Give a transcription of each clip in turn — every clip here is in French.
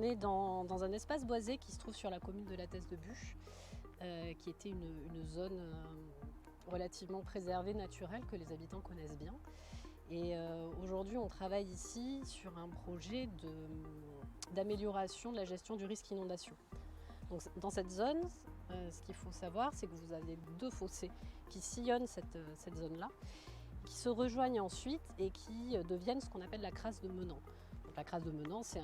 est dans un espace boisé qui se trouve sur la commune de la Teste-de-Buch, qui était une zone relativement préservée, naturelle, que les habitants connaissent bien. Et aujourd'hui, on travaille ici sur un projet d'amélioration de la gestion du risque inondation. Donc, dans cette zone, ce qu'il faut savoir, c'est que vous avez 2 fossés qui sillonnent cette zone-là, qui se rejoignent ensuite et qui deviennent ce qu'on appelle la crasse de Menant. Donc, la crasse de Menant, c'est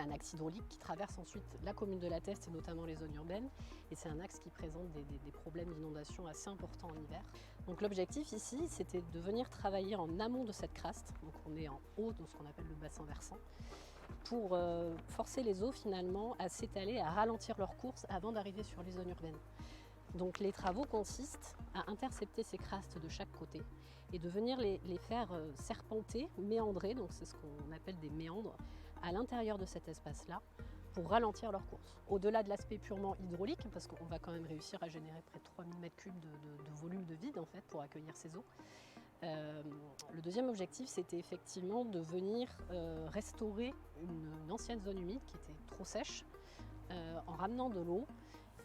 un axe hydraulique qui traverse ensuite la commune de la Teste et notamment les zones urbaines. Et c'est un axe qui présente des problèmes d'inondation assez importants en hiver. Donc l'objectif ici, c'était de venir travailler en amont de cette crasse. Donc on est en haut de ce qu'on appelle le bassin versant, pour forcer les eaux finalement à s'étaler, à ralentir leur course avant d'arriver sur les zones urbaines. Donc les travaux consistent à intercepter ces crastes de chaque côté et de venir les faire serpenter, méandrer, donc c'est ce qu'on appelle des méandres, à l'intérieur de cet espace-là pour ralentir leur course. Au-delà de l'aspect purement hydraulique, parce qu'on va quand même réussir à générer près de 3000 m3 de volume de vide en fait, pour accueillir ces eaux. Le deuxième objectif, c'était effectivement de venir restaurer une ancienne zone humide qui était trop sèche en ramenant de l'eau.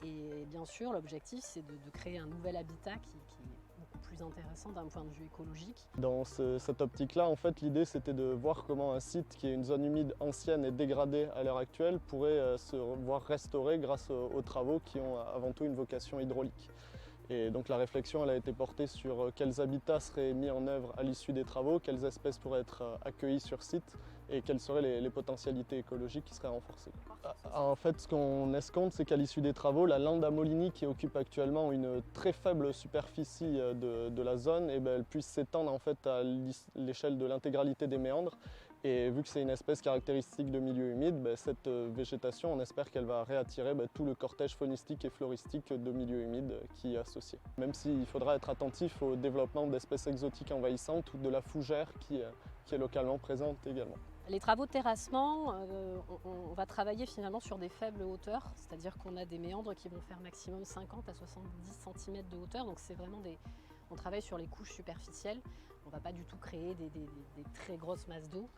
Et bien sûr, l'objectif, c'est de créer un nouvel habitat qui est beaucoup plus intéressant d'un point de vue écologique. Dans cette optique-là, en fait, l'idée, c'était de voir comment un site qui est une zone humide ancienne et dégradée à l'heure actuelle pourrait se voir restauré grâce aux travaux qui ont avant tout une vocation hydraulique. Et donc la réflexion elle a été portée sur quels habitats seraient mis en œuvre à l'issue des travaux, quelles espèces pourraient être accueillies sur site et quelles seraient les potentialités écologiques qui seraient renforcées. En fait, ce qu'on escompte, c'est qu'à l'issue des travaux, la lande à Moligny qui occupe actuellement une très faible superficie de la zone, elle puisse s'étendre en fait à l'échelle de l'intégralité des méandres. Et vu que c'est une espèce caractéristique de milieu humide, cette végétation, on espère qu'elle va réattirer tout le cortège faunistique et floristique de milieu humide qui y est associé. Même s'il faudra être attentif au développement d'espèces exotiques envahissantes ou de la fougère qui est localement présente également. Les travaux de terrassement, on va travailler finalement sur des faibles hauteurs, c'est-à-dire qu'on a des méandres qui vont faire maximum 50 à 70 cm de hauteur, donc c'est vraiment on travaille sur les couches superficielles, on ne va pas du tout créer des très grosses masses d'eau,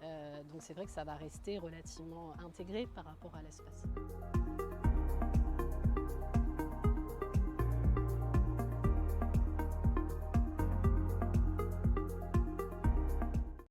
donc c'est vrai que ça va rester relativement intégré par rapport à l'espace.